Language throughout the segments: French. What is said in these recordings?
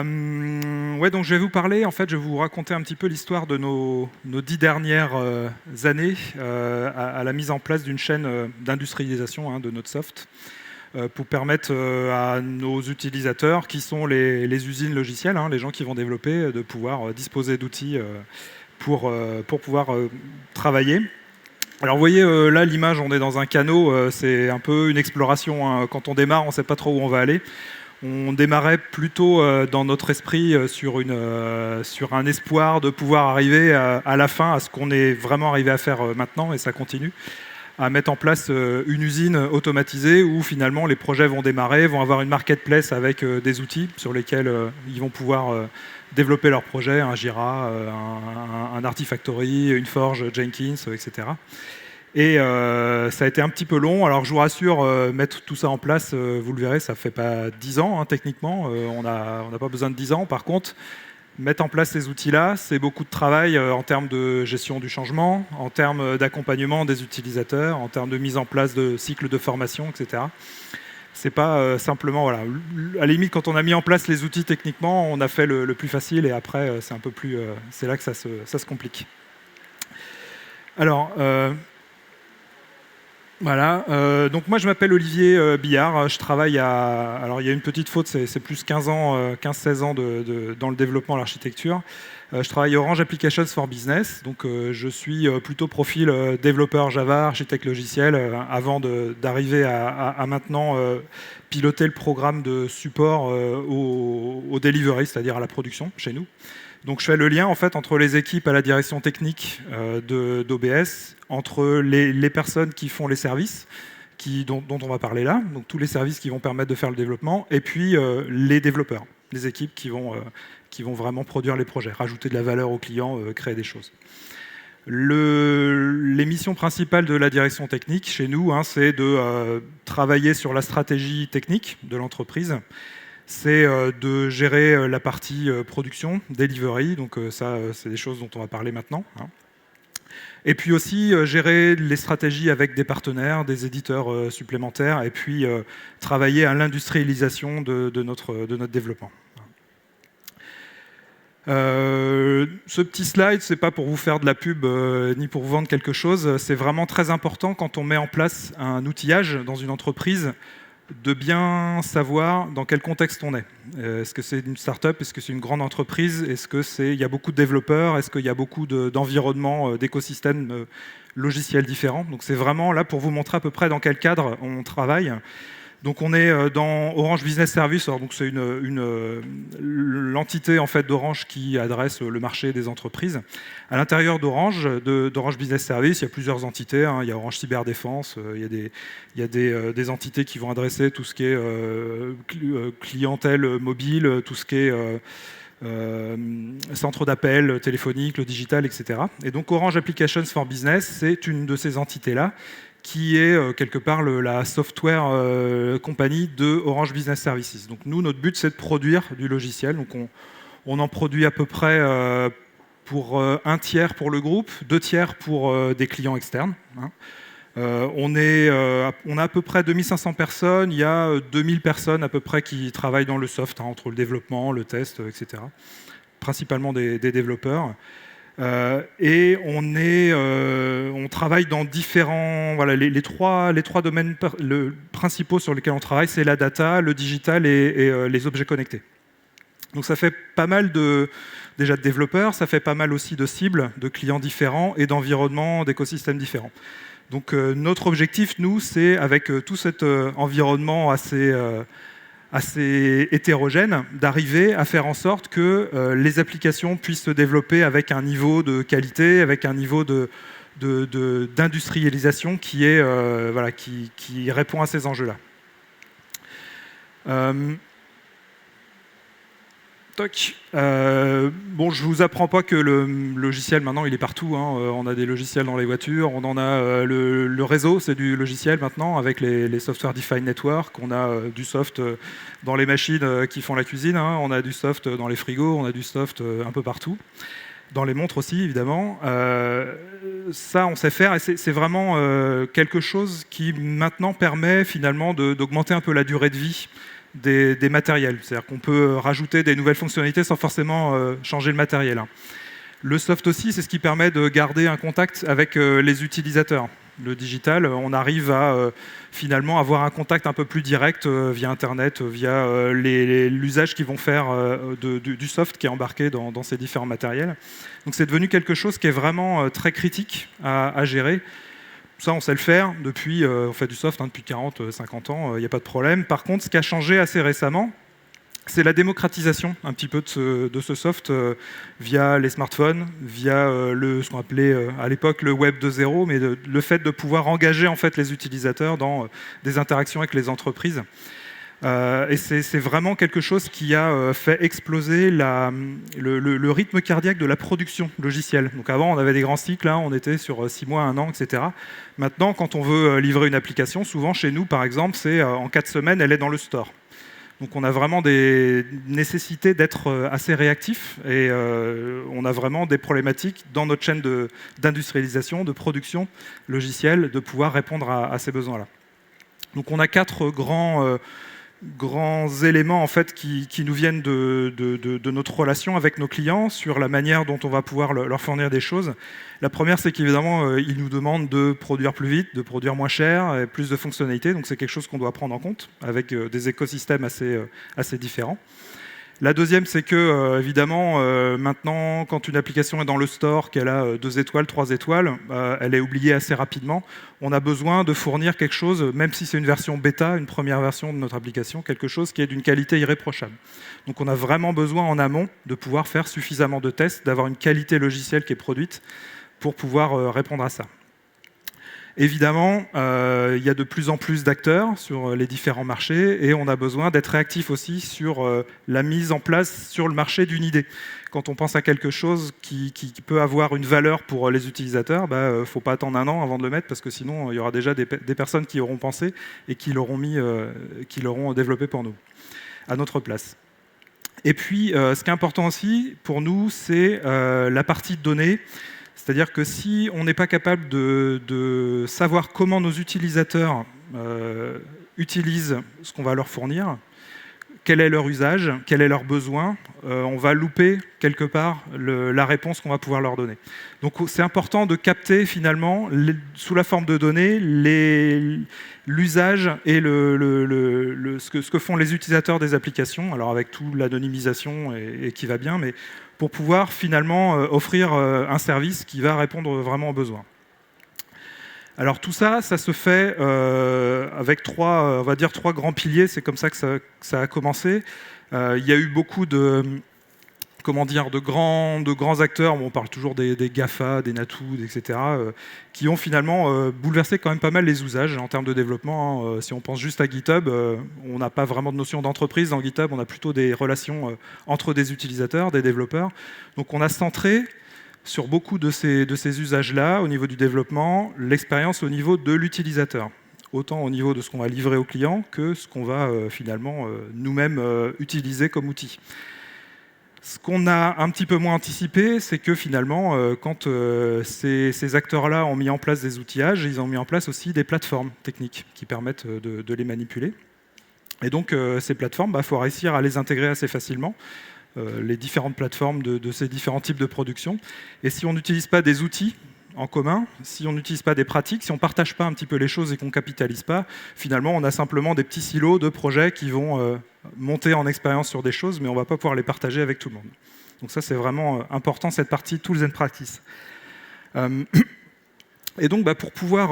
Ouais, donc je vais vous parler, en fait, je vais vous raconter un petit peu l'histoire de nos 10 dernières années à la mise en place d'une chaîne d'industrialisation de notre soft pour permettre à nos utilisateurs, qui sont les usines logicielles, les gens qui vont développer, de pouvoir disposer d'outils pour pouvoir travailler. Alors vous voyez là l'image, on est dans un canot, c'est un peu une exploration. Quand on démarre, on ne sait pas trop où on va aller. On démarrait plutôt dans notre esprit sur un espoir de pouvoir arriver à la fin à ce qu'on est vraiment arrivé à faire maintenant, et ça continue, à mettre en place une usine automatisée où finalement les projets vont démarrer, vont avoir une marketplace avec des outils sur lesquels ils vont pouvoir développer leurs projets, un Jira, un Artifactory, une Forge, Jenkins, etc. Et ça a été un petit peu long. Alors je vous rassure, mettre tout ça en place, vous le verrez, ça ne fait pas 10 ans techniquement. On n'a pas besoin de 10 ans. Par contre, mettre en place ces outils-là, c'est beaucoup de travail en termes de gestion du changement, en termes d'accompagnement des utilisateurs, en termes de mise en place de cycles de formation, etc. C'est pas simplement, voilà. À la limite, quand on a mis en place les outils techniquement, on a fait le plus facile, et après, c'est un peu plus, c'est là que ça se complique. Alors, voilà, donc moi je m'appelle Olivier Billard, je travaille alors il y a une petite faute, c'est plus 15-16 ans dans le développement, l'architecture. Je travaille Orange Applications for Business, donc je suis plutôt profil développeur Java, architecte logiciel, avant d'arriver à maintenant piloter le programme de support au delivery, c'est-à-dire à la production chez nous. Donc je fais le lien en fait entre les équipes à la direction technique d'OBS, entre les personnes qui font les services, dont on va parler là, donc tous les services qui vont permettre de faire le développement, et puis les développeurs, les équipes qui vont vraiment produire les projets, rajouter de la valeur aux clients, créer des choses. Les missions principales de la direction technique chez nous, c'est de travailler sur la stratégie technique de l'entreprise. C'est de gérer la partie production, delivery, donc ça, c'est des choses dont on va parler maintenant. Et puis aussi gérer les stratégies avec des partenaires, des éditeurs supplémentaires, et puis travailler à l'industrialisation de notre développement. Ce petit slide, c'est pas pour vous faire de la pub ni pour vous vendre quelque chose, c'est vraiment très important quand on met en place un outillage dans une entreprise, de bien savoir dans quel contexte on est. Est-ce que c'est une start-up? Est-ce que c'est une grande entreprise? Est-ce qu'il y a beaucoup de développeurs? Est-ce qu'il y a beaucoup d'environnements, d'écosystèmes logiciels différents? Donc c'est vraiment là pour vous montrer à peu près dans quel cadre on travaille. Donc on est dans Orange Business Services, donc c'est l'entité en fait d'Orange qui adresse le marché des entreprises. À l'intérieur d'Orange Business Services, il y a plusieurs entités. Il y a Orange Cyberdéfense, il y a des entités qui vont adresser tout ce qui est clientèle mobile, tout ce qui est centre d'appel téléphonique, le digital, etc. Et donc Orange Applications for Business, c'est une de ces entités-là, qui est quelque part la software compagnie de Orange Business Services. Donc nous, notre but, c'est de produire du logiciel. Donc on en produit à peu près pour un tiers pour le groupe, 2 tiers pour des clients externes. On a à peu près 2500 personnes, il y a 2000 personnes à peu près qui travaillent dans le soft, entre le développement, le test, etc. Principalement des développeurs. Et on travaille dans différents... Voilà, les trois domaines principaux sur lesquels on travaille, c'est la data, le digital et les objets connectés. Donc ça fait pas mal déjà de développeurs, ça fait pas mal aussi de cibles, de clients différents et d'environnements, d'écosystèmes différents. Donc notre objectif, nous, c'est avec tout cet environnement assez hétérogène, d'arriver à faire en sorte que les applications puissent se développer avec un niveau de qualité, avec un niveau d'industrialisation qui répond à ces enjeux-là. Bon, je vous apprends pas que le logiciel maintenant il est partout. On a des logiciels dans les voitures, on en a le réseau, c'est du logiciel maintenant avec les software defined network. On a du soft dans les machines qui font la cuisine. On a du soft dans les frigos, on a du soft un peu partout. Dans les montres aussi, évidemment. Ça, on sait faire, et c'est vraiment quelque chose qui maintenant permet finalement d'augmenter un peu la durée de vie des matériels. C'est-à-dire qu'on peut rajouter des nouvelles fonctionnalités sans forcément changer le matériel. Le soft aussi, c'est ce qui permet de garder un contact avec les utilisateurs. Le digital, on arrive à finalement avoir un contact un peu plus direct via Internet, via l'usage qu'ils vont faire du soft qui est embarqué dans ces différents matériels. Donc c'est devenu quelque chose qui est vraiment très critique à gérer. Ça, on sait le faire depuis, on fait du soft depuis 40, 50 ans, il n'y a pas de problème. Par contre, ce qui a changé assez récemment, c'est la démocratisation un petit peu de ce soft via les smartphones, via ce qu'on appelait à l'époque le Web 2.0, mais le fait de pouvoir engager en fait les utilisateurs dans des interactions avec les entreprises. Et c'est vraiment quelque chose qui a fait exploser le rythme cardiaque de la production logicielle. Donc avant, on avait des grands cycles, on était sur 6 mois, 1 an, etc. Maintenant, quand on veut livrer une application, souvent chez nous, par exemple, c'est en 4 semaines, elle est dans le store. Donc on a vraiment des nécessités d'être assez réactif et on a vraiment des problématiques dans notre chaîne d'industrialisation, de production logicielle, de pouvoir répondre à ces besoins-là. Donc on a 4 grands éléments en fait, qui nous viennent de notre relation avec nos clients sur la manière dont on va pouvoir leur fournir des choses. La première, c'est qu'évidemment, ils nous demandent de produire plus vite, de produire moins cher, et plus de fonctionnalités. Donc c'est quelque chose qu'on doit prendre en compte avec des écosystèmes assez différents. La deuxième, c'est que, évidemment, maintenant, quand une application est dans le store, qu'elle a 2 étoiles, 3 étoiles, elle est oubliée assez rapidement. On a besoin de fournir quelque chose, même si c'est une version bêta, une première version de notre application, quelque chose qui est d'une qualité irréprochable. Donc on a vraiment besoin en amont de pouvoir faire suffisamment de tests, d'avoir une qualité logicielle qui est produite pour pouvoir répondre à ça. Évidemment, il y a de plus en plus d'acteurs sur les différents marchés et on a besoin d'être réactif aussi sur la mise en place sur le marché d'une idée. Quand on pense à quelque chose qui peut avoir une valeur pour les utilisateurs, il ne faut pas attendre 1 an avant de le mettre parce que sinon il y aura déjà des personnes qui auront pensé et qui l'auront développé pour nous, à notre place. Et puis, ce qui est important aussi pour nous, c'est la partie données. C'est-à-dire que si on n'est pas capable de savoir comment nos utilisateurs utilisent ce qu'on va leur fournir, quel est leur usage, quel est leur besoin, on va louper quelque part la réponse qu'on va pouvoir leur donner. Donc c'est important de capter finalement, sous la forme de données, l'usage et ce que font les utilisateurs des applications, alors avec toute l'anonymisation et qui va bien, mais pour pouvoir finalement offrir un service qui va répondre vraiment aux besoins. Alors tout ça, ça se fait avec 3 grands piliers, c'est comme ça que ça a commencé. Il y a eu beaucoup de grands acteurs, on parle toujours des GAFA, des Natud, etc., qui ont finalement bouleversé quand même pas mal les usages en termes de développement. Si on pense juste à GitHub, on n'a pas vraiment de notion d'entreprise dans GitHub, on a plutôt des relations entre des utilisateurs, des développeurs. Donc on a centré sur beaucoup de ces usages-là, au niveau du développement, l'expérience au niveau de l'utilisateur, autant au niveau de ce qu'on va livrer aux clients que ce qu'on va finalement nous-mêmes utiliser comme outil. Ce qu'on a un petit peu moins anticipé, c'est que finalement, quand ces acteurs-là ont mis en place des outillages, ils ont mis en place aussi des plateformes techniques qui permettent de les manipuler. Et donc, ces plateformes, il faut réussir à les intégrer assez facilement, les différentes plateformes de ces différents types de production. Et si on n'utilise pas des outils en commun, si on n'utilise pas des pratiques, si on ne partage pas un petit peu les choses et qu'on ne capitalise pas, finalement, on a simplement des petits silos de projets qui vont monter en expérience sur des choses, mais on ne va pas pouvoir les partager avec tout le monde. Donc ça, c'est vraiment important, cette partie Tools and Practice. Et donc, pour pouvoir,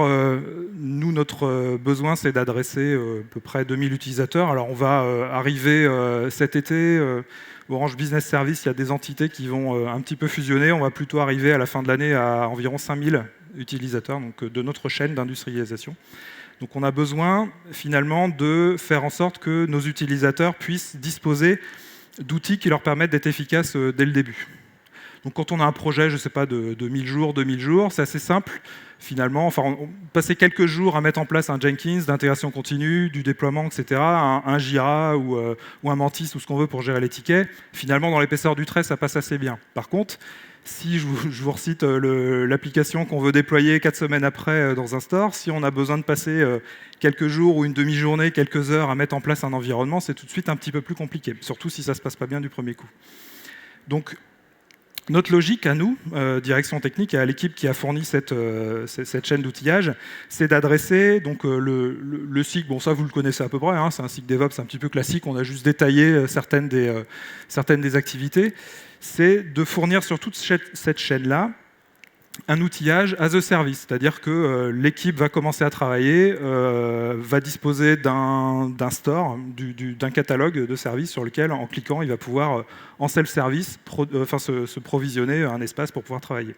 nous, notre besoin, c'est d'adresser à peu près 2000 utilisateurs. Alors, on va arriver cet été, Orange Business Service, il y a des entités qui vont un petit peu fusionner. On va plutôt arriver à la fin de l'année à environ 5000 utilisateurs donc, de notre chaîne d'industrialisation. Donc, on a besoin, finalement, de faire en sorte que nos utilisateurs puissent disposer d'outils qui leur permettent d'être efficaces dès le début. Donc quand on a un projet, je ne sais pas, de 1000 jours, 2000 jours, c'est assez simple, finalement. Enfin, passer quelques jours à mettre en place un Jenkins d'intégration continue, du déploiement, etc., un Jira ou un Mantis ou ce qu'on veut pour gérer les tickets, finalement, dans l'épaisseur du trait, ça passe assez bien. Par contre, Si je vous recite l'application qu'on veut déployer 4 semaines après dans un store, si on a besoin de passer quelques jours ou une demi-journée, quelques heures à mettre en place un environnement, c'est tout de suite un petit peu plus compliqué, surtout si ça ne se passe pas bien du premier coup. Donc, notre logique à nous, direction technique, et à l'équipe qui a fourni cette chaîne d'outillage, c'est d'adresser donc, le cycle, bon ça vous le connaissez à peu près, hein, c'est un cycle DevOps un petit peu classique, on a juste détaillé certaines des activités, c'est de fournir sur toute cette chaîne-là un outillage as a service, c'est-à-dire que l'équipe va commencer à travailler, va disposer d'un store, d'un catalogue de services sur lequel, en cliquant, il va pouvoir, en self-service, se provisionner un espace pour pouvoir travailler.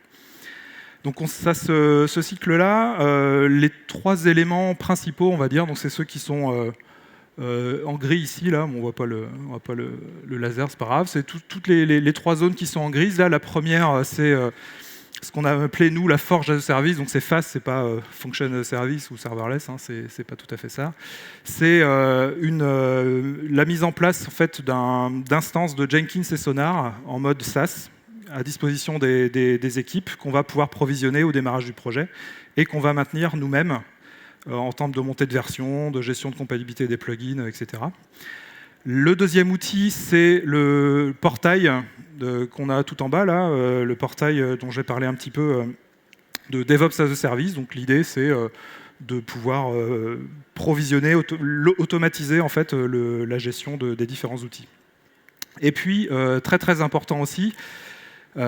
Donc ce cycle-là, les 3 éléments principaux, on va dire, donc c'est ceux qui sont en gris ici, là, bon, on voit pas le laser, c'est pas grave, c'est toutes les 3 zones qui sont en grise. Là, la première, c'est ce qu'on a appelé, nous, la forge as a service, donc c'est FAS, c'est pas function as a service ou serverless, hein, c'est pas tout à fait ça. C'est la mise en place en fait, d'instances de Jenkins et Sonar en mode SaaS à disposition des équipes qu'on va pouvoir provisionner au démarrage du projet et qu'on va maintenir nous-mêmes en termes de montée de version, de gestion de compatibilité des plugins, etc. Le deuxième outil, c'est le portail qu'on a tout en bas, là, le portail dont j'ai parlé un petit peu de DevOps as a Service. Donc l'idée, c'est de pouvoir provisionner, automatiser en fait, la gestion des différents outils. Et puis, très très important aussi, on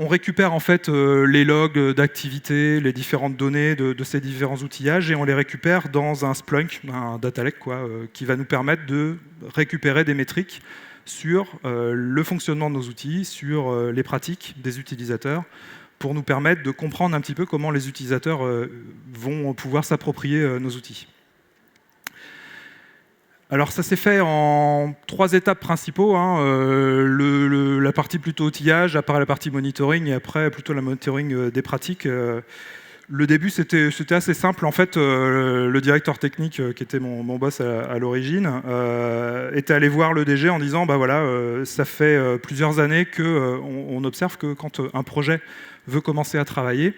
récupère en fait les logs d'activité, les différentes données de ces différents outillages et on les récupère dans un Splunk, un data lake qui va nous permettre de récupérer des métriques sur le fonctionnement de nos outils, sur les pratiques des utilisateurs, pour nous permettre de comprendre un petit peu comment les utilisateurs vont pouvoir s'approprier nos outils. Alors ça s'est fait en 3 étapes principaux, hein. La partie plutôt outillage, après la partie monitoring et après plutôt la monitoring des pratiques. Le début c'était assez simple en fait. Le directeur technique qui était mon boss à l'origine était allé voir le DG en disant bah voilà ça fait plusieurs années que on observe que quand un projet veut commencer à travailler,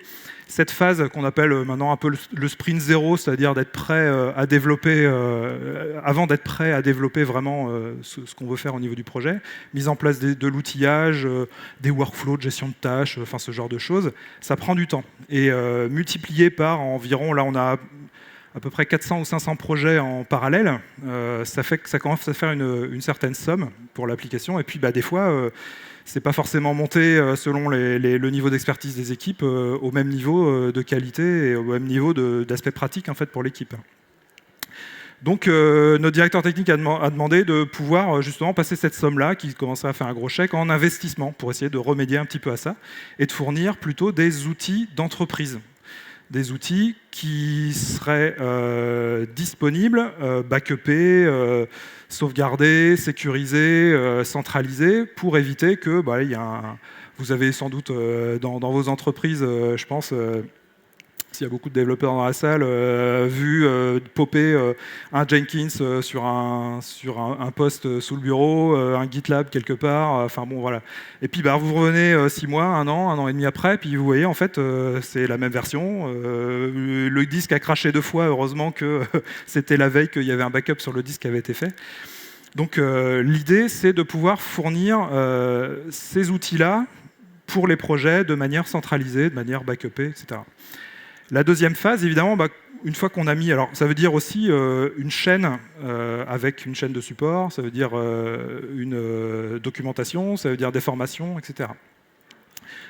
cette phase qu'on appelle maintenant un peu le sprint zéro, c'est-à-dire d'être prêt à développer, avant d'être prêt à développer vraiment ce qu'on veut faire au niveau du projet, mise en place de l'outillage, des workflows de gestion de tâches, enfin ce genre de choses, ça prend du temps. Et multiplié par environ, là on a à peu près 400 ou 500 projets en parallèle, ça fait que ça commence à faire une certaine somme pour l'application. Et puis bah, des fois, c'est pas forcément monté selon le niveau d'expertise des équipes au même niveau de qualité et au même niveau d'aspect pratique en fait, pour l'équipe. Donc notre directeur technique a demandé de pouvoir justement passer cette somme-là, qui commençait à faire un gros chèque, en investissement pour essayer de remédier un petit peu à ça et de fournir plutôt des outils d'entreprise. Des outils qui seraient disponibles, backupés, sauvegardés, sécurisés, centralisés, pour éviter que vous avez sans doute dans vos entreprises, je pense, s'il y a beaucoup de développeurs dans la salle, vu popper un Jenkins sur un poste sous le bureau, un GitLab quelque part, enfin bon voilà. Et puis vous revenez 6 mois, un an et demi après, puis vous voyez en fait c'est la même version. Le disque a craché 2 fois, heureusement que c'était la veille qu'il y avait un backup sur le disque qui avait été fait. Donc l'idée c'est de pouvoir fournir ces outils-là pour les projets de manière centralisée, de manière backupée, etc. La deuxième phase, évidemment, une fois qu'on a mis... Alors, ça veut dire aussi une chaîne avec une chaîne de support, ça veut dire une documentation, ça veut dire des formations, etc.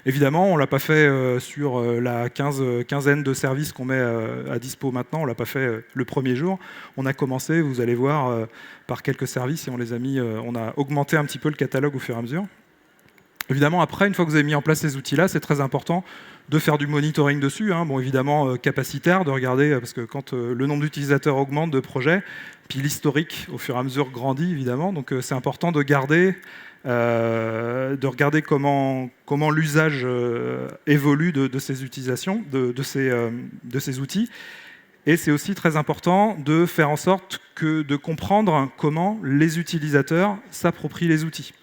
Évidemment, on ne l'a pas fait sur la quinzaine de services qu'on met à dispo maintenant, on ne l'a pas fait le premier jour. On a commencé, vous allez voir, par quelques services et on a augmenté un petit peu le catalogue au fur et à mesure. Évidemment, après, une fois que vous avez mis en place ces outils-là, c'est très important de faire du monitoring dessus. Bon, évidemment, capacitaire, de regarder, parce que quand le nombre d'utilisateurs augmente de projets, puis l'historique, au fur et à mesure, grandit, évidemment. Donc, c'est important de regarder comment l'usage évolue de ces utilisations, de ces outils. Et c'est aussi très important de faire en sorte de comprendre comment les utilisateurs s'approprient les outils.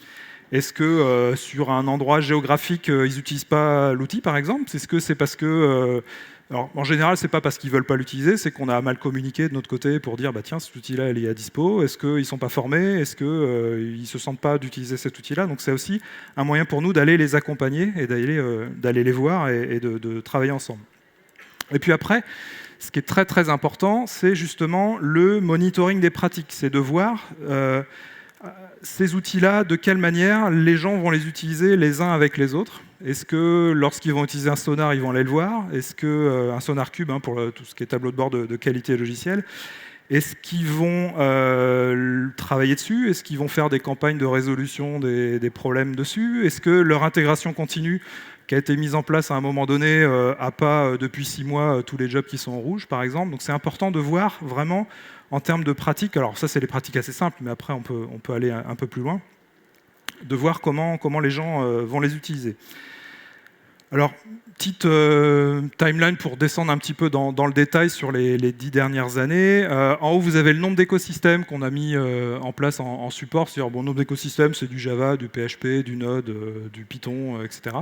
Est-ce que sur un endroit géographique, ils n'utilisent pas l'outil, par exemple? Est-ce que c'est parce que... alors, en général, c'est pas parce qu'ils veulent pas l'utiliser, c'est qu'on a mal communiqué de notre côté pour dire, bah tiens, cet outil-là, il est à dispo. Est-ce qu'ils sont pas formés? Est-ce qu'ils se sentent pas d'utiliser cet outil-là? Donc, c'est aussi un moyen pour nous d'aller les accompagner et d'aller les voir et de travailler ensemble. Et puis après, ce qui est très très important, c'est justement le monitoring des pratiques. C'est de voir ces outils-là, de quelle manière les gens vont les utiliser les uns avec les autres. Est-ce que lorsqu'ils vont utiliser un sonar, ils vont aller le voir? Est-ce que un sonar cube, pour tout ce qui est tableau de bord de qualité logicielle, est-ce qu'ils vont travailler dessus? Est-ce qu'ils vont faire des campagnes de résolution des problèmes dessus? Est-ce que leur intégration continue qui a été mise en place à un moment donné n'a pas depuis 6 mois tous les jobs qui sont en rouge, par exemple? Donc c'est important de voir vraiment en termes de pratiques, alors ça c'est les pratiques assez simples, mais après on peut aller un peu plus loin, de voir comment les gens vont les utiliser. Alors, petite timeline pour descendre un petit peu dans le détail sur les 10 dernières années. En haut, vous avez le nombre d'écosystèmes qu'on a mis en place en support. C'est-à-dire, bon, le nombre d'écosystèmes, c'est du Java, du PHP, du Node, du Python, etc.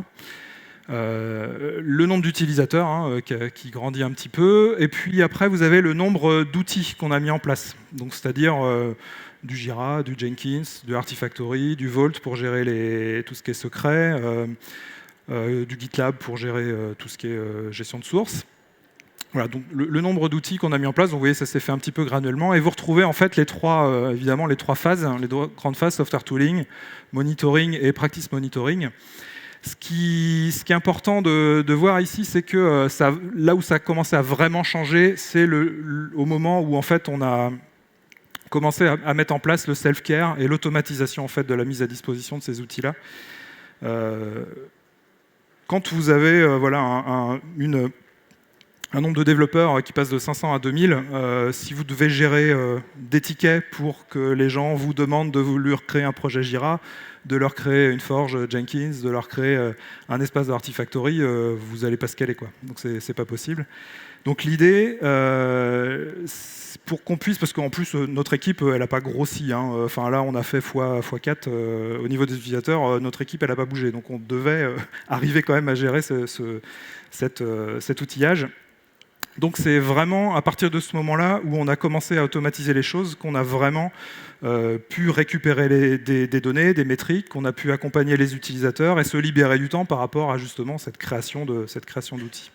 Le nombre d'utilisateurs qui grandit un petit peu. Et puis après, vous avez le nombre d'outils qu'on a mis en place. Donc, c'est-à-dire du Jira, du Jenkins, du Artifactory, du Vault pour gérer tout ce qui est secret. Du GitLab pour gérer tout ce qui est gestion de source. Voilà, donc le nombre d'outils qu'on a mis en place, donc vous voyez, ça s'est fait un petit peu graduellement, et vous retrouvez en fait évidemment les trois phases, les deux grandes phases, software tooling, monitoring et practice monitoring. Ce qui est important de voir ici, c'est que là où ça a commencé à vraiment changer, c'est au moment où en fait on a commencé à mettre en place le self-care et l'automatisation en fait de la mise à disposition de ces outils-là. Quand vous avez un nombre de développeurs qui passe de 500 à 2000, si vous devez gérer des tickets pour que les gens vous demandent de leur créer un projet Jira, de leur créer une forge Jenkins, de leur créer un espace de Artifactory, vous n'allez pas scaler, quoi. Donc c'est pas possible. Donc l'idée, pour qu'on puisse, parce qu'en plus notre équipe elle n'a pas grossi, enfin là on a fait x4 au niveau des utilisateurs, notre équipe elle n'a pas bougé, donc on devait arriver quand même à gérer cet outillage. Donc c'est vraiment à partir de ce moment-là où on a commencé à automatiser les choses, qu'on a vraiment pu récupérer des données, des métriques, qu'on a pu accompagner les utilisateurs et se libérer du temps par rapport à justement cette création d'outils.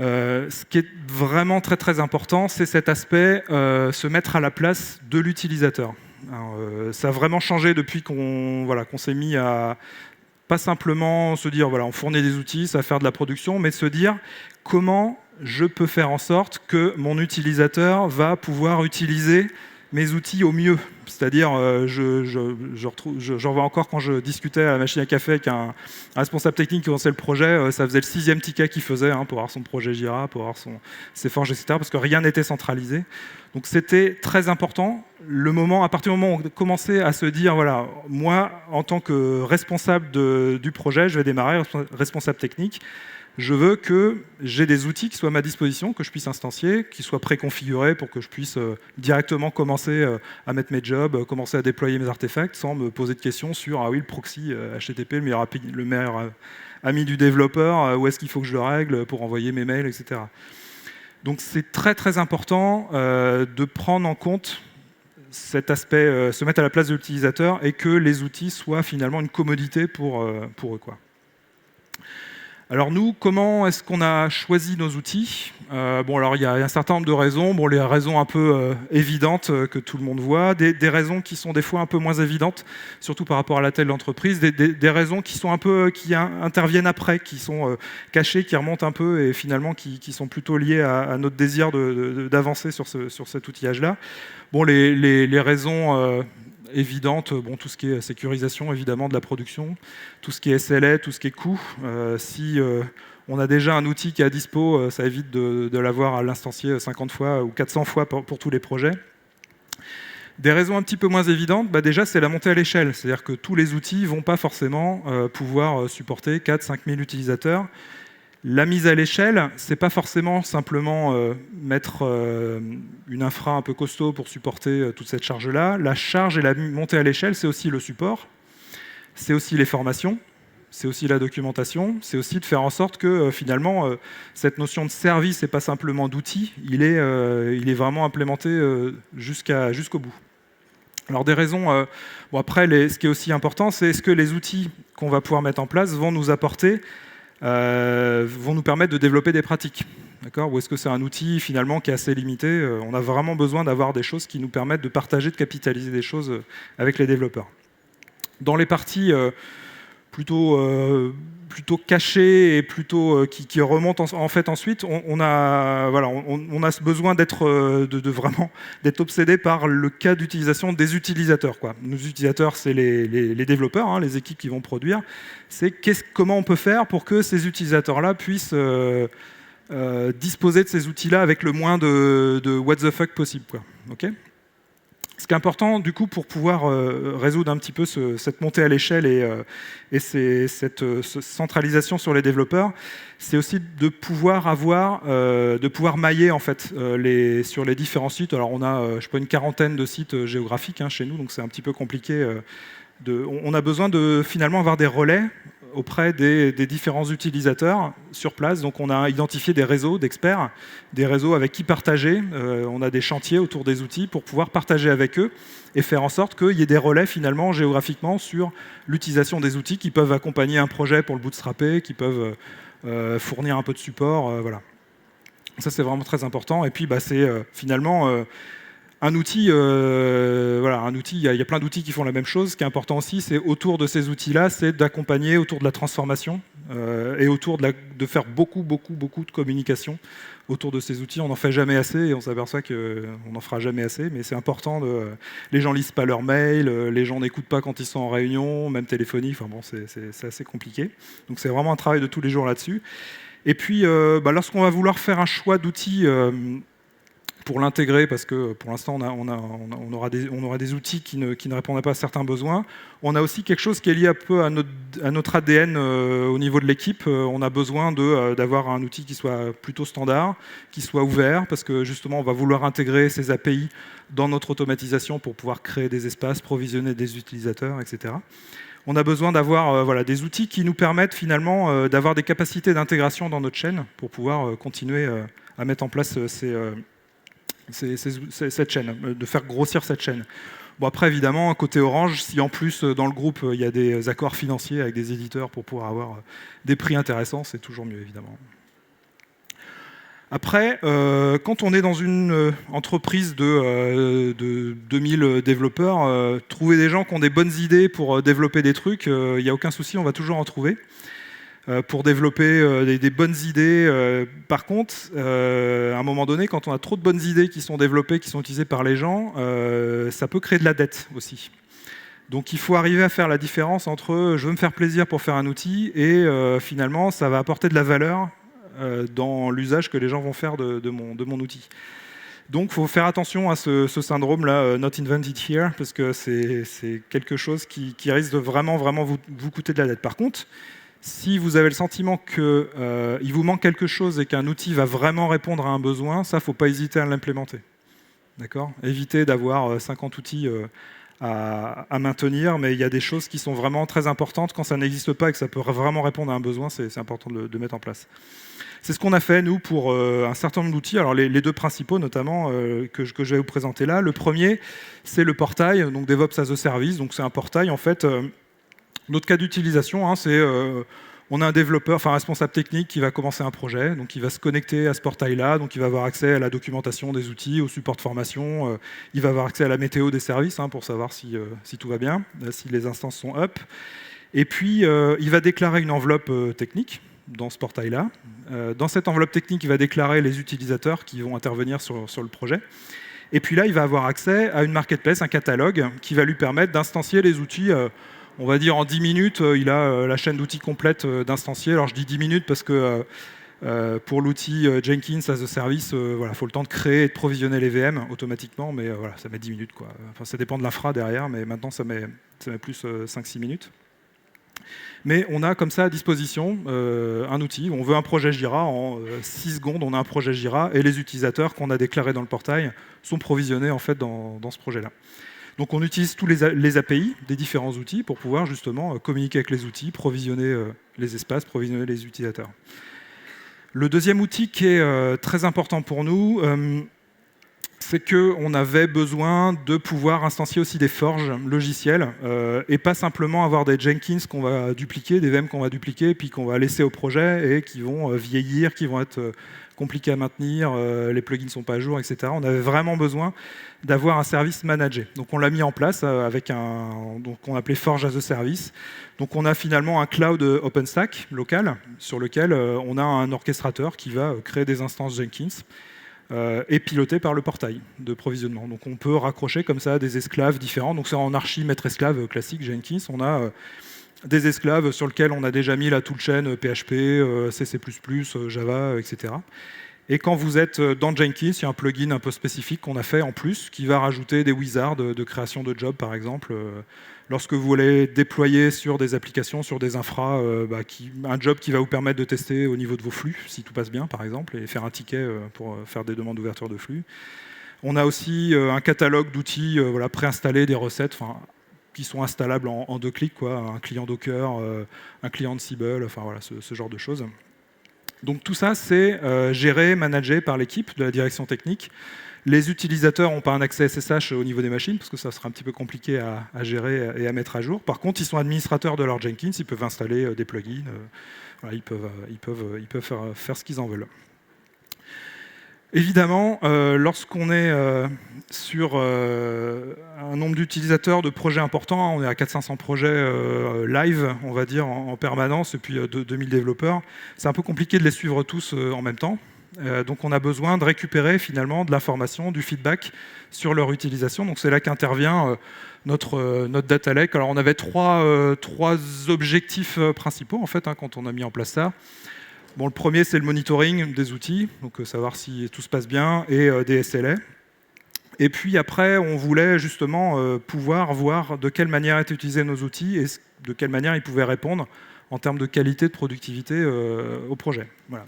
Ce qui est vraiment très très important, c'est cet aspect se mettre à la place de l'utilisateur. Ça a vraiment changé depuis qu'on s'est mis à pas simplement se dire on fournit des outils, ça va faire de la production, mais se dire comment je peux faire en sorte que mon utilisateur va pouvoir utiliser mes outils au mieux. C'est-à-dire, j'en vois encore quand je discutais à la machine à café avec un responsable technique qui lançait le projet, ça faisait le 6e ticket qu'il faisait pour avoir son projet Jira, pour avoir ses forges, etc. Parce que rien n'était centralisé. Donc c'était très important. À partir du moment où on commençait à se dire, moi, en tant que responsable du projet, je vais démarrer, responsable technique, je veux que j'ai des outils qui soient à ma disposition, que je puisse instancier, qui soient préconfigurés pour que je puisse directement commencer à mettre mes jobs, commencer à déployer mes artefacts sans me poser de questions sur le proxy HTTP, le meilleur ami du développeur, où est-ce qu'il faut que je le règle pour envoyer mes mails, etc. Donc c'est très très important de prendre en compte cet aspect, se mettre à la place de l'utilisateur et que les outils soient finalement une commodité pour eux, quoi. Alors nous, comment est-ce qu'on a choisi nos outils ? Alors il y a un certain nombre de raisons. Les raisons un peu évidentes que tout le monde voit, des raisons qui sont des fois un peu moins évidentes, surtout par rapport à la taille de l'entreprise, des raisons qui sont qui interviennent après, qui sont cachées, qui remontent un peu et finalement qui sont plutôt liées à notre désir d'avancer sur cet outillage-là. Les raisons évidente, tout ce qui est sécurisation évidemment de la production, tout ce qui est SLA, tout ce qui est coût. Si on a déjà un outil qui est à dispo, ça évite de l'avoir à l'instancier 50 fois ou 400 fois pour tous les projets. Des raisons un petit peu moins évidentes, déjà c'est la montée à l'échelle, c'est-à-dire que tous les outils ne vont pas forcément pouvoir supporter 4 000 à 5 000 utilisateurs. La mise à l'échelle, c'est pas forcément simplement mettre une infra un peu costaud pour supporter toute cette charge-là. La charge et la montée à l'échelle, c'est aussi le support, c'est aussi les formations, c'est aussi la documentation, c'est aussi de faire en sorte que finalement cette notion de service n'est pas simplement d'outil, il est vraiment implémenté jusqu'au bout. Alors des raisons, bon après ce qui est aussi important, c'est est-ce que les outils qu'on va pouvoir mettre en place vont nous apporter, vont nous permettre de développer des pratiques, d'accord ? Ou est-ce que c'est un outil finalement qui est assez limité ? On a vraiment besoin d'avoir des choses qui nous permettent de partager, de capitaliser des choses avec les développeurs. Dans les parties plutôt cachées et plutôt qui remontent en fait ensuite, on a ce besoin d'être vraiment d'être obsédé par le cas d'utilisation des utilisateurs, quoi. Nos utilisateurs, c'est les développeurs, hein, les équipes qui vont produire. C'est comment on peut faire pour que ces utilisateurs-là puissent disposer de ces outils-là avec le moins de what the fuck possible, quoi. Okay ? Ce qui est important, du coup, pour pouvoir résoudre un petit peu cette montée à l'échelle et cette centralisation sur les développeurs, c'est aussi de pouvoir mailler en fait sur les différents sites. Alors on a, je sais pas, une quarantaine de sites géographiques chez nous, donc c'est un petit peu compliqué. On a besoin de finalement avoir des relais auprès des différents utilisateurs sur place. Donc on a identifié des réseaux d'experts, des réseaux avec qui partager. On a des chantiers autour des outils pour pouvoir partager avec eux et faire en sorte qu'il y ait des relais finalement géographiquement sur l'utilisation des outils qui peuvent accompagner un projet pour le bootstrapper, qui peuvent fournir un peu de support. Voilà. Ça c'est vraiment très important. Et puis c'est finalement... un outil, il y a plein d'outils qui font la même chose. Ce qui est important aussi, c'est autour de ces outils-là, c'est d'accompagner autour de la transformation et autour de faire beaucoup de communication autour de ces outils. On n'en fait jamais assez et on s'aperçoit qu'on n'en fera jamais assez, mais c'est important. Les gens lisent pas leurs mails, les gens n'écoutent pas quand ils sont en réunion, même téléphonique. Enfin bon, c'est assez compliqué. Donc c'est vraiment un travail de tous les jours là-dessus. Et puis, lorsqu'on va vouloir faire un choix d'outils pour l'intégrer, parce que pour l'instant on aura des outils qui ne répondraient pas à certains besoins. On a aussi quelque chose qui est lié un peu à notre ADN au niveau de l'équipe. On a besoin d'avoir un outil qui soit plutôt standard, qui soit ouvert, parce que justement on va vouloir intégrer ces API dans notre automatisation pour pouvoir créer des espaces, provisionner des utilisateurs, etc. On a besoin d'avoir des outils qui nous permettent finalement d'avoir des capacités d'intégration dans notre chaîne pour pouvoir continuer à mettre en place cette chaîne, de faire grossir cette chaîne. Bon après évidemment, côté Orange, si en plus dans le groupe il y a des accords financiers avec des éditeurs pour pouvoir avoir des prix intéressants, c'est toujours mieux évidemment. Après, quand on est dans une entreprise de 2000 développeurs, trouver des gens qui ont des bonnes idées pour développer des trucs, il n'y a aucun souci, on va toujours en trouver. Pour développer des bonnes idées. Par contre, à un moment donné, quand on a trop de bonnes idées qui sont développées, qui sont utilisées par les gens, ça peut créer de la dette aussi. Donc il faut arriver à faire la différence entre je veux me faire plaisir pour faire un outil et finalement ça va apporter de la valeur dans l'usage que les gens vont faire de mon outil. Donc il faut faire attention à ce syndrome-là, not invented here, parce que c'est quelque chose qui risque de vraiment vous coûter de la dette. Par contre, si vous avez le sentiment qu'il vous manque quelque chose et qu'un outil va vraiment répondre à un besoin, ça, il ne faut pas hésiter à l'implémenter. D'accord ? Évitez d'avoir 50 outils à maintenir, mais il y a des choses qui sont vraiment très importantes. Quand ça n'existe pas et que ça peut vraiment répondre à un besoin, c'est important de mettre en place. C'est ce qu'on a fait, nous, pour un certain nombre d'outils. Alors, les deux principaux, notamment, que je vais vous présenter là. Le premier, c'est le portail, donc DevOps as a Service. Donc, c'est un portail, en fait... Notre cas d'utilisation, c'est on a un développeur, enfin un responsable technique qui va commencer un projet, donc il va se connecter à ce portail-là, donc il va avoir accès à la documentation des outils, au support de formation, il va avoir accès à la météo des services pour savoir si tout va bien, si les instances sont up. Et puis il va déclarer une enveloppe technique dans ce portail-là. Dans cette enveloppe technique, il va déclarer les utilisateurs qui vont intervenir sur le projet. Et puis là, il va avoir accès à une marketplace, un catalogue, qui va lui permettre d'instancier les outils. On va dire en 10 minutes, il a la chaîne d'outils complète d'instancier. Alors je dis 10 minutes parce que pour l'outil Jenkins as a Service, il faut le temps de créer et de provisionner les VM automatiquement, mais ça met 10 minutes, quoi. Enfin, ça dépend de l'infra derrière, mais maintenant ça met plus 5-6 minutes. Mais on a comme ça à disposition un outil. On veut un projet Jira, en 6 secondes, on a un projet Jira, et les utilisateurs qu'on a déclarés dans le portail sont provisionnés en fait dans ce projet-là. Donc on utilise tous les API des différents outils pour pouvoir justement communiquer avec les outils, provisionner les espaces, provisionner les utilisateurs. Le deuxième outil qui est très important pour nous, c'est qu'on avait besoin de pouvoir instancier aussi des forges logicielles et pas simplement avoir des Jenkins qu'on va dupliquer, des VM qu'on va dupliquer, puis qu'on va laisser au projet et qui vont vieillir, qui vont être compliqués à maintenir, les plugins ne sont pas à jour, etc. On avait vraiment besoin d'avoir un service managé. Donc on l'a mis en place avec qu'on appelait Forge as a Service. Donc on a finalement un cloud OpenStack local sur lequel on a un orchestrateur qui va créer des instances Jenkins et piloté par le portail de provisionnement. Donc on peut raccrocher comme ça des esclaves différents. Donc c'est en archi maître-esclave classique Jenkins. On a des esclaves sur lesquels on a déjà mis la toolchain PHP, CC++, Java, etc. Et quand vous êtes dans Jenkins, il y a un plugin un peu spécifique qu'on a fait en plus qui va rajouter des wizards de création de jobs, par exemple. Lorsque vous voulez déployer sur des applications, sur des infras, un job qui va vous permettre de tester au niveau de vos flux, si tout passe bien, par exemple, et faire un ticket pour faire des demandes d'ouverture de flux. On a aussi un catalogue d'outils préinstallés, des recettes, qui sont installables en 2 clics, quoi, un client Docker, un client Ansible, enfin voilà, ce genre de choses. Donc tout ça, c'est géré, managé par l'équipe de la direction technique. Les utilisateurs n'ont pas un accès SSH au niveau des machines, parce que ça sera un petit peu compliqué à gérer et à mettre à jour. Par contre, ils sont administrateurs de leur Jenkins, ils peuvent installer des plugins, ils peuvent faire ce qu'ils en veulent. Évidemment, lorsqu'on est sur un nombre d'utilisateurs, de projets importants, on est à 400-500 projets live, on va dire, en permanence, et puis 2000 développeurs, c'est un peu compliqué de les suivre tous en même temps. Donc on a besoin de récupérer finalement de l'information, du feedback sur leur utilisation. Donc c'est là qu'intervient notre data lake. Alors on avait trois objectifs principaux en fait quand on a mis en place ça. Bon, le premier, c'est le monitoring des outils, donc savoir si tout se passe bien, et des SLA. Et puis après, on voulait justement pouvoir voir de quelle manière étaient utilisés nos outils et de quelle manière ils pouvaient répondre en termes de qualité, de productivité au projet. Voilà.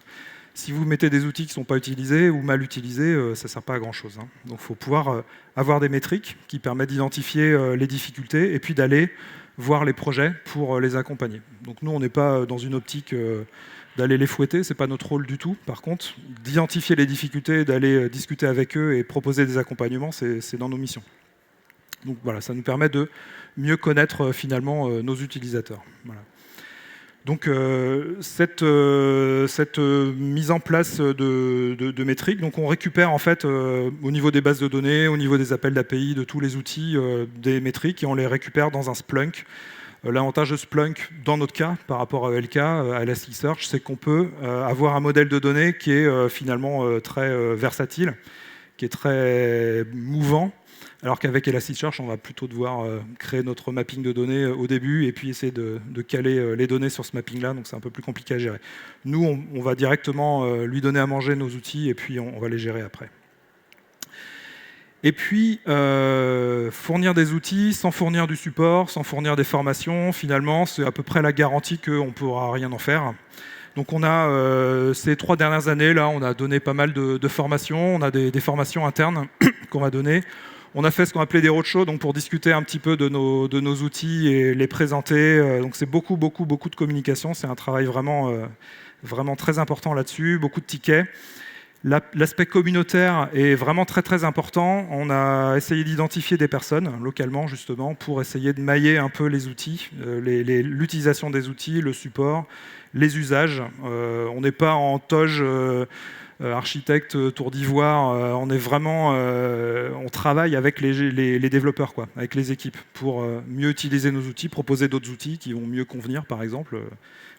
Si vous mettez des outils qui ne sont pas utilisés ou mal utilisés, ça ne sert pas à grand-chose. Donc il faut pouvoir avoir des métriques qui permettent d'identifier les difficultés et puis d'aller voir les projets pour les accompagner. Donc nous, on n'est pas dans une optique d'aller les fouetter, ce n'est pas notre rôle du tout. Par contre, d'identifier les difficultés, d'aller discuter avec eux et proposer des accompagnements, c'est dans nos missions. Donc voilà, ça nous permet de mieux connaître finalement nos utilisateurs. Voilà. Donc cette mise en place de métriques, donc on récupère en fait au niveau des bases de données, au niveau des appels d'API, de tous les outils, des métriques et on les récupère dans un Splunk. L'avantage de Splunk, dans notre cas, par rapport à ELK, à Elasticsearch, c'est qu'on peut avoir un modèle de données qui est finalement très versatile, qui est très mouvant, alors qu'avec Elasticsearch, on va plutôt devoir créer notre mapping de données au début et puis essayer de caler les données sur ce mapping-là, donc c'est un peu plus compliqué à gérer. Nous, on va directement lui donner à manger nos outils et puis on va les gérer après. Et puis, fournir des outils sans fournir du support, sans fournir des formations, finalement, c'est à peu près la garantie qu'on ne pourra rien en faire. Donc on a, ces 3 dernières années, là, on a donné pas mal de formations, on a des formations internes qu'on va donner. On a fait ce qu'on appelait des roadshows, donc pour discuter un petit peu de nos outils et les présenter. Donc c'est beaucoup de communication, c'est un travail vraiment très important là-dessus, beaucoup de tickets. L'aspect communautaire est vraiment très important. On a essayé d'identifier des personnes localement justement pour essayer de mailler un peu les outils, l'utilisation des outils, le support, les usages. On n'est pas en toge architecte tour d'ivoire. On est vraiment, on travaille avec les développeurs, quoi, avec les équipes pour mieux utiliser nos outils, proposer d'autres outils qui vont mieux convenir, par exemple.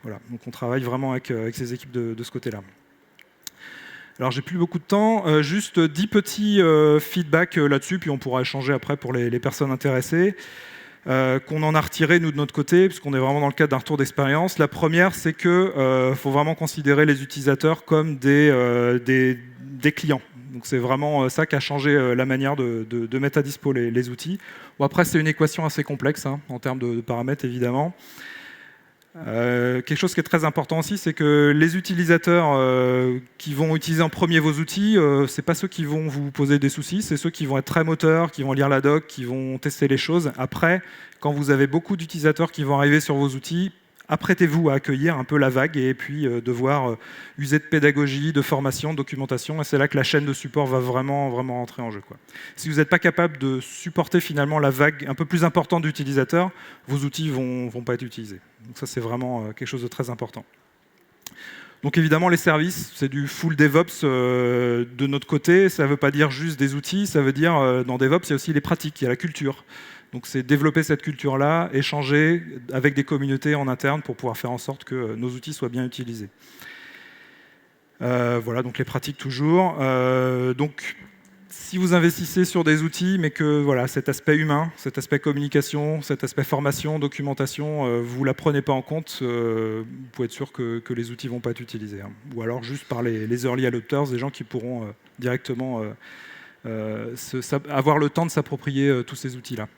Voilà. Donc on travaille vraiment avec ces équipes de ce côté-là. Alors, j'ai plus beaucoup de temps, juste 10 petits feedbacks là-dessus, puis on pourra échanger après pour les personnes intéressées, qu'on en a retiré, nous, de notre côté, puisqu'on est vraiment dans le cadre d'un retour d'expérience. La première, c'est qu'il faut vraiment considérer les utilisateurs comme des clients. Donc, c'est vraiment ça qui a changé la manière de mettre à dispo les outils. Bon, après, c'est une équation assez complexe, en termes de paramètres, évidemment. Quelque chose qui est très important aussi, c'est que les utilisateurs qui vont utiliser en premier vos outils, c'est pas ceux qui vont vous poser des soucis, c'est ceux qui vont être très moteurs, qui vont lire la doc, qui vont tester les choses. Après, quand vous avez beaucoup d'utilisateurs qui vont arriver sur vos outils, apprêtez-vous à accueillir un peu la vague et puis devoir user de pédagogie, de formation, de documentation. Et c'est là que la chaîne de support va vraiment, vraiment rentrer en jeu, quoi. Si vous n'êtes pas capable de supporter finalement la vague un peu plus importante d'utilisateurs, vos outils vont pas être utilisés. Donc ça, c'est vraiment quelque chose de très important. Donc évidemment, les services, c'est du full DevOps de notre côté. Ça ne veut pas dire juste des outils, ça veut dire dans DevOps, il y a aussi les pratiques, il y a la culture. Donc c'est développer cette culture-là, échanger avec des communautés en interne pour pouvoir faire en sorte que nos outils soient bien utilisés. Voilà, donc les pratiques toujours. Donc si vous investissez sur des outils, mais que voilà, cet aspect humain, cet aspect communication, cet aspect formation, documentation, vous ne la prenez pas en compte, vous pouvez être sûr que les outils ne vont pas être utilisés, hein. Ou alors juste par les early adopters, des gens qui pourront directement avoir le temps de s'approprier tous ces outils-là.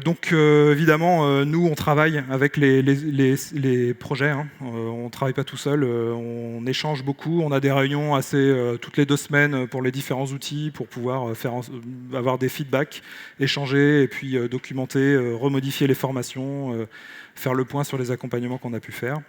Donc évidemment, nous on travaille avec les projets, hein. On ne travaille pas tout seul, on échange beaucoup, on a des réunions toutes les 2 semaines pour les différents outils, pour pouvoir avoir des feedbacks, échanger et puis documenter, remodifier les formations, faire le point sur les accompagnements qu'on a pu faire.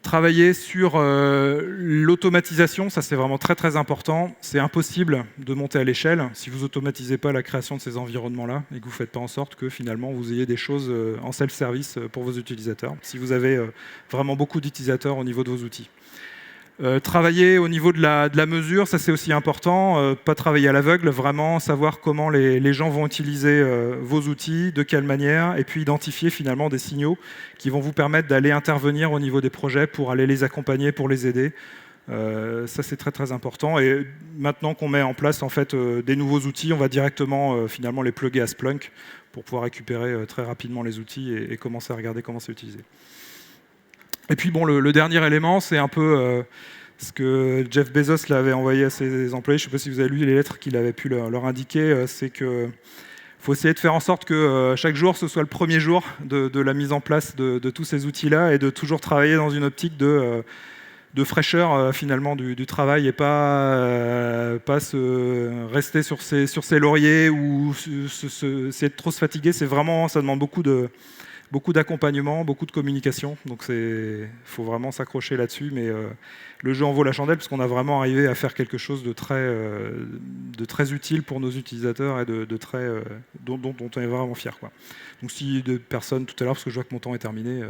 Travailler sur l'automatisation, ça c'est vraiment très très important. C'est impossible de monter à l'échelle si vous n'automatisez pas la création de ces environnements-là et que vous ne faites pas en sorte que finalement vous ayez des choses en self-service pour vos utilisateurs, si vous avez vraiment beaucoup d'utilisateurs au niveau de vos outils. Travailler au niveau de la mesure, ça c'est aussi important, pas travailler à l'aveugle, vraiment savoir comment les gens vont utiliser vos outils, de quelle manière, et puis identifier finalement des signaux qui vont vous permettre d'aller intervenir au niveau des projets pour aller les accompagner, pour les aider. Ça c'est très très important, et maintenant qu'on met en place en fait des nouveaux outils, on va directement finalement les plugger à Splunk pour pouvoir récupérer très rapidement les outils et commencer à regarder comment c'est utilisé. Et puis bon, le dernier élément, c'est un peu ce que Jeff Bezos l'avait envoyé à ses employés. Je ne sais pas si vous avez lu les lettres qu'il avait pu leur indiquer. C'est qu'il faut essayer de faire en sorte que chaque jour, ce soit le premier jour de la mise en place de tous ces outils-là et de toujours travailler dans une optique de fraîcheur finalement du travail et pas rester sur ses lauriers ou essayer de trop se fatiguer. C'est vraiment, ça demande beaucoup d'accompagnement, beaucoup de communication, donc il faut vraiment s'accrocher là-dessus, mais le jeu en vaut la chandelle, parce qu'on a vraiment arrivé à faire quelque chose de très utile pour nos utilisateurs et dont on est vraiment fier, quoi. Donc si des personnes, tout à l'heure, parce que je vois que mon temps est terminé,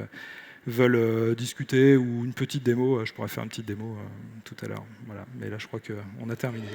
veulent discuter ou une petite démo, je pourrais faire une petite démo tout à l'heure. Voilà. Mais là, je crois qu'on a terminé.